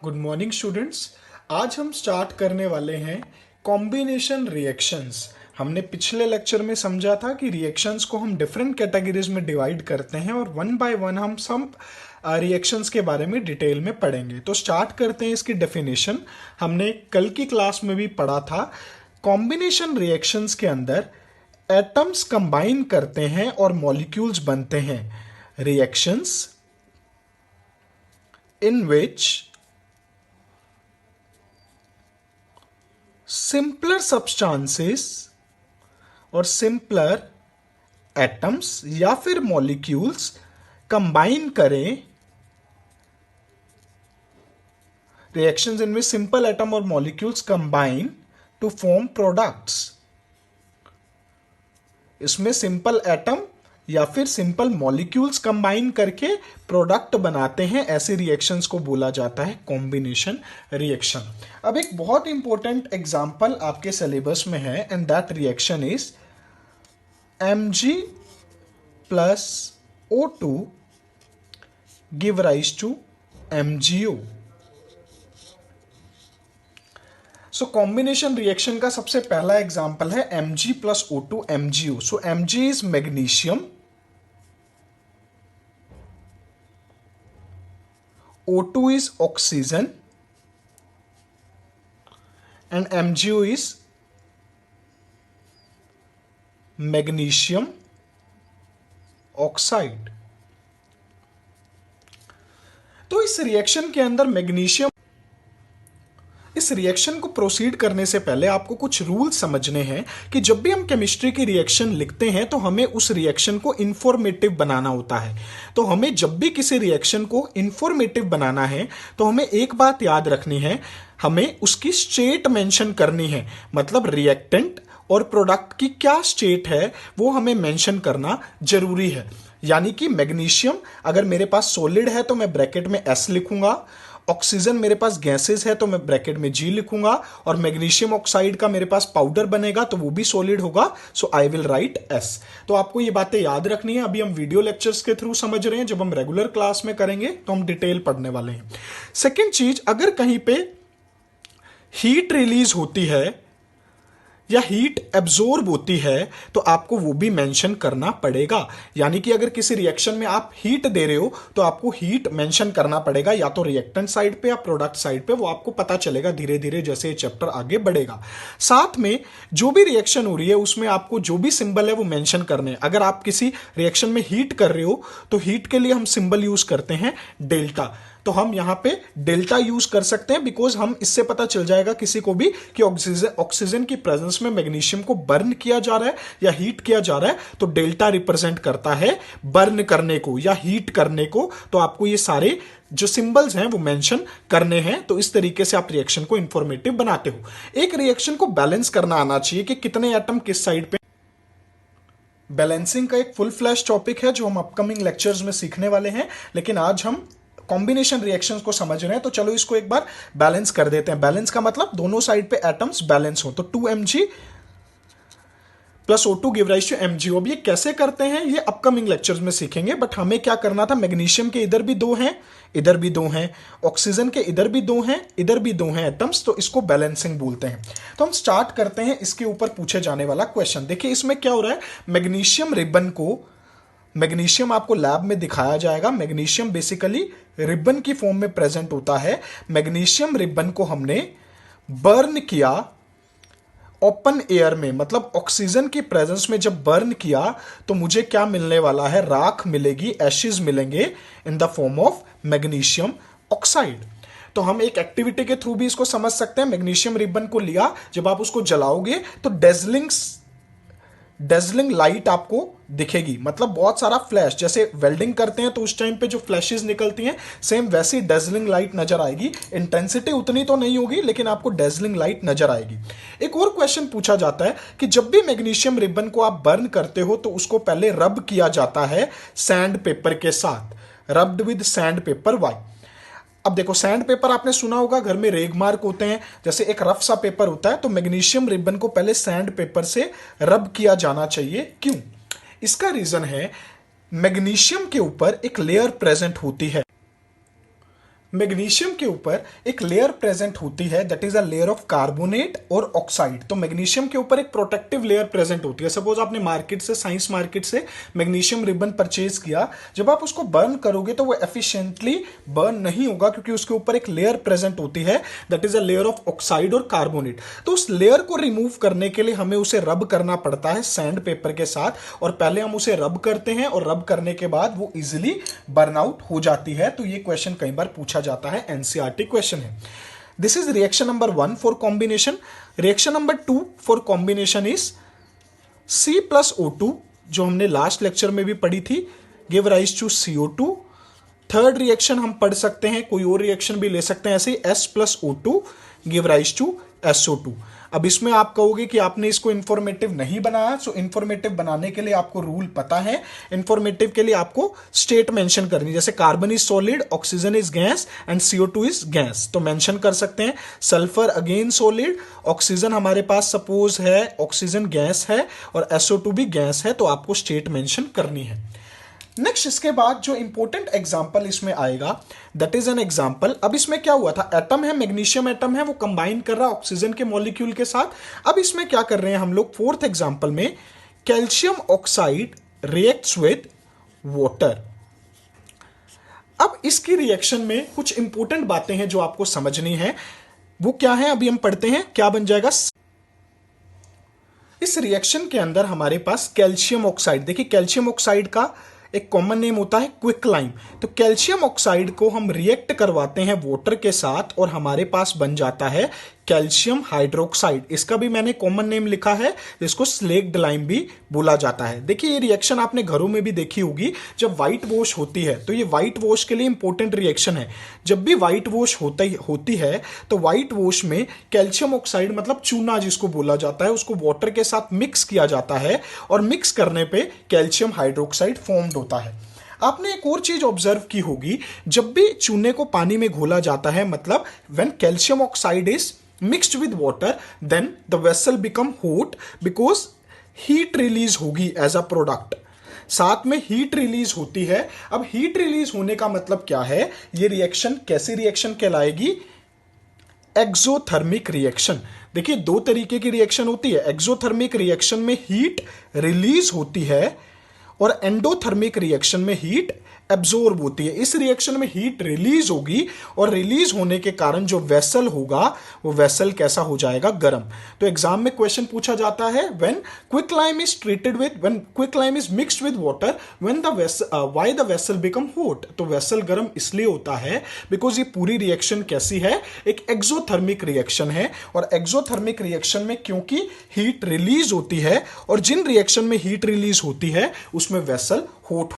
Good morning students. आज हम start करने वाले हैं कॉम्बिनेशन रिएक्शंस। हमने पिछले लेक्चर में समझा था कि रिएक्शंस को हम डिफरेंट कैटेगरीज में डिवाइड करते हैं और वन बाय वन हम सब रिएक्शंस के बारे में डिटेल में पढ़ेंगे। तो स्टार्ट करते हैं इसकी डेफिनेशन। हमने कल की क्लास में भी पढ़ा था, कॉम्बिनेशन रिएक्शंस के अंदर एटम्स कंबाइन करते हैं और मॉलिक्यूल्स बनते हैं। Reactions in which simpler substances और simpler atoms या फिर molecules combine करें, reactions in which simple atom और molecules combine to form products। इसमें सिंपल एटम या फिर सिंपल मॉलिक्यूल्स कंबाइन करके प्रोडक्ट बनाते हैं, ऐसे रिएक्शंस को बोला जाता है कॉम्बिनेशन रिएक्शन। अब एक बहुत इंपॉर्टेंट एग्जांपल आपके सिलेबस में है and that reaction is Mg plus O2 give rise to MgO। So combination reaction का सबसे पहला एग्जांपल है Mg plus O2 MgO। So Mg is magnesium, O2 is oxygen and MgO is magnesium oxide। तो इस reaction के अंदर magnesium, इस reaction को प्रोसीड करने से पहले आपको कुछ रूल समझने हैं कि जब भी हम केमिस्ट्री की रिएक्शन लिखते हैं तो हमें उस रिएक्शन को इंफॉर्मेटिव बनाना होता है। तो हमें जब भी किसी रिएक्शन को इंफॉर्मेटिव बनाना है तो हमें एक बात याद रखनी है, हमें उसकी स्टेट मेंशन करनी है। मतलब रिएक्टेंट और प्रोडक्ट की क्या स्टेट है वो हमें मेंशन करना जरूरी है। यानी कि मैग्नीशियम अगर मेरे पास सॉलिड है तो मैं ब्रैकेट में S लिखूंगा, ऑक्सीजन मेरे पास गैसेस है तो मैं ब्रैकेट में G लिखूंगा, और मैग्नीशियम ऑक्साइड का मेरे पास पाउडर बनेगा तो वो भी सॉलिड होगा, सो आई विल राइट S। तो आपको ये बातें याद रखनी है। अभी हम वीडियो लेक्चर्स के थ्रू समझ रहे हैं, जब हम रेगुलर क्लास में करेंगे तो हम डिटेल पढ़ने वाले हैं। सेकेंड चीज, अगर कहीं पे हीट रिलीज होती है या हीट एब्जॉर्ब होती है तो आपको वो भी मेंशन करना पड़ेगा। यानी कि अगर किसी रिएक्शन में आप हीट दे रहे हो तो आपको हीट मेंशन करना पड़ेगा, या तो रिएक्टेंट साइड पे या प्रोडक्ट साइड पे। वो आपको पता चलेगा धीरे धीरे जैसे ये चैप्टर आगे बढ़ेगा। साथ में जो भी रिएक्शन हो रही है उसमें आपको जो भी सिंबल है वो मेंशन करने हैं। अगर आप किसी रिएक्शन में हीट कर रहे हो तो हीट के लिए हम सिंबल यूज करते हैं डेल्टा। तो हम यहां पे डेल्टा यूज कर सकते हैं बिकॉज हम इससे पता चल जाएगा किसी को भी कि ऑक्सीजन की प्रेजेंस में मैग्नीशियम को बर्न किया जा रहा है या हीट किया जा रहा है, तो डेल्टा रिप्रेजेंट करता है बर्न करने को या हीट करने को। तो आपको ये सारे जो सिंबल्स हैं वो मेंशन करने हैं। तो इस तरीके से आप रिएक्शन को इंफॉर्मेटिव बनाते हो। एक रिएक्शन को बैलेंस करना आना चाहिए कि कितने एटम किस साइड पे। बैलेंसिंग का एक फुल फ्लैश टॉपिक है जो हम अपकमिंग लेक्चर्स में सीखने वाले हैं, लेकिन आज हम कॉम्बिनेशन रिएक्शंस को समझ रहे हैं तो चलो इसको एक बार बैलेंस कर देते हैं। बैलेंस का मतलब दोनों साइड पे एटम्स बैलेंस हो। तो 2Mg plus O2 give rise to MgO। अब ये कैसे करते हैं ये अपकमिंग लेक्चर्स में सीखेंगे, बट हमें क्या करना था, मैग्नीशियम के इधर भी दो हैं, इधर भी दो हैं, ऑक्सीजन के इधर भी दो हैं, इधर भी दो हैं एटम्स, तो इसको बैलेंसिंग बोलते हैं। तो हम स्टार्ट करते हैं इसके ऊपर पूछे जाने वाला क्वेश्चन। देखिए इसमें क्या हो रहा है, मैग्नीशियम रिबन को, मैग्नीशियम आपको लैब में दिखाया जाएगा। मैग्नीशियम बेसिकली रिबन की फॉर्म में प्रेजेंट होता है। मैग्नीशियम रिबन को हमने बर्न किया ओपन एयर में, मतलब ऑक्सीजन की प्रेजेंस में जब बर्न किया तो मुझे क्या मिलने वाला है, राख मिलेगी, एशेज मिलेंगे in the form of magnesium oxide. तो हम एक एक्टिविटी के थ्रू भी इसको समझ सकते हैं। मैग्नीशियम रिबन को लिया, जब आप उसको जलाओगे तो डेजलिंग लाइट आपको दिखेगी, मतलब बहुत सारा फ्लैश, जैसे वेल्डिंग करते हैं तो उस टाइम पे जो फ्लैशेस निकलती हैं सेम वैसी डेजलिंग लाइट नजर आएगी। इंटेंसिटी उतनी तो नहीं होगी लेकिन आपको डेजलिंग लाइट नजर आएगी। एक और क्वेश्चन पूछा जाता है कि जब भी मैग्नीशियम रिबन को आप बर्न करते हो तो उसको पहले रब किया जाता है सैंड पेपर के साथ, rubbed with sand paper. Why? अब देखो सैंड पेपर आपने सुना होगा, घर में रेगमार्क होते हैं, जैसे एक रफ सा पेपर होता है, तो मैग्नीशियम रिबन को पहले सैंड पेपर से रब किया जाना चाहिए। क्यों? इसका रीजन है मैग्नीशियम के ऊपर एक लेयर प्रेजेंट होती है। मैग्नीशियम के ऊपर एक लेयर प्रेजेंट होती है, that is a layer of carbonate और ऑक्साइड। तो मैग्नीशियम के ऊपर एक प्रोटेक्टिव लेयर प्रेजेंट होती है। सपोज आपने मार्केट से, साइंस मार्केट से मैग्नीशियम रिबन परचेज किया, जब आप उसको बर्न करोगे तो वो एफिशिएंटली बर्न नहीं होगा, क्योंकि उसके ऊपर एक लेयर प्रेजेंट होती है, that is a layer of oxide और कार्बोनेट। तो उस लेयर को रिमूव करने के लिए हमें उसे रब करना पड़ता है सैंड पेपर के साथ, और पहले हम उसे रब करते हैं और रब करने के बाद वो इजिली बर्न आउट हो जाती है। तो ये क्वेश्चन कई बार पूछा जाता है, एनसीईआरटी क्वेश्चन है। This is reaction number 1 for combination. Reaction number 2 for combination is C+O2, जो हमने लास्ट लेक्चर में भी पढ़ी थी, give rise to CO2। Third reaction हम पढ़ सकते हैं, कोई और रिएक्शन भी ले सकते हैं ऐसे, S+O2 give rise to SO2। अब इसमें आप कहोगे कि आपने इसको इंफॉर्मेटिव नहीं बनाया, सो इंफॉर्मेटिव बनाने के लिए आपको रूल पता है। इंफॉर्मेटिव के लिए आपको स्टेट मेंशन करनी, जैसे carbon is solid, oxygen is gas and CO2 is gas, तो मेंशन कर सकते हैं। सल्फर अगेन सॉलिड, ऑक्सीजन हमारे पास सपोज है, ऑक्सीजन गैस है और SO2 भी गैस है, तो आपको स्टेट मेंशन करनी है। नेक्स्ट इसके बाद जो इंपॉर्टेंट एग्जांपल इसमें आएगा, दैट इज एन एग्जांपल। अब इसमें क्या हुआ था, एटम है, मैग्नीशियम एटम है, वो कंबाइन कर रहा है ऑक्सीजन के मॉलिक्यूल के साथ। अब इसमें क्या कर रहे हैं हम लोग, फोर्थ एग्जांपल में calcium oxide reacts with water. अब इसकी रिएक्शन में कुछ इंपॉर्टेंट बातें हैं जो आपको समझनी है, वो क्या है अभी हम पढ़ते हैं। क्या बन जाएगा, इस रिएक्शन के अंदर हमारे पास कैल्शियम ऑक्साइड, देखिए कैल्शियम ऑक्साइड का एक कॉमन नेम होता है क्विकलाइम। तो कैल्शियम ऑक्साइड को हम रिएक्ट करवाते हैं वाटर के साथ और हमारे पास बन जाता है कैल्शियम हाइड्रोक्साइड। इसका भी मैंने कॉमन नेम लिखा है, जिसको स्लेक्ड लाइम भी बोला जाता है। देखिए ये रिएक्शन आपने घरों में भी देखी होगी, जब व्हाइट वॉश होती है, तो ये व्हाइट वॉश के लिए इंपॉर्टेंट रिएक्शन है। जब भी व्हाइट वॉश होती है तो व्हाइट वॉश में कैल्शियम ऑक्साइड मतलब चूना जिसको बोला जाता है, उसको वाटर के साथ मिक्स किया जाता है और मिक्स करने पे कैल्शियम हाइड्रोक्साइड फॉर्म्ड होता है। आपने एक और चीज ऑब्जर्व की होगी, जब भी चूने को पानी में घोला जाता है, मतलब when calcium oxide is mixed with water, then the vessel become hot because heat release होगी as a product। साथ में हीट रिलीज होती है। अब हीट रिलीज होने का मतलब क्या है, ये रिएक्शन कैसी रिएक्शन कहलाएगी, एक्सोथर्मिक रिएक्शन। देखिए दो तरीके की रिएक्शन होती है, एक्सोथर्मिक रिएक्शन में हीट रिलीज होती है और एंडोथर्मिक रिएक्शन में हीट एब्जॉर्ब होती है। इस रिएक्शन में हीट रिलीज होगी और रिलीज होने के कारण जो वेसल होगा वो वेसल कैसा हो जाएगा, गर्म। तो एग्जाम में क्वेश्चन पूछा जाता है, when quicklime is treated with, when quicklime is mixed with water, when the why the vessel become hot. तो वेसल गर्म इसलिए होता है बिकॉज ये पूरी रिएक्शन कैसी है, एक एक्सोथर्मिक रिएक्शन है। और एक्सोथर्मिक रिएक्शन में क्योंकि हीट रिलीज होती है और जिन रिएक्शन में हीट रिलीज होती है उसमें वेसल हॉट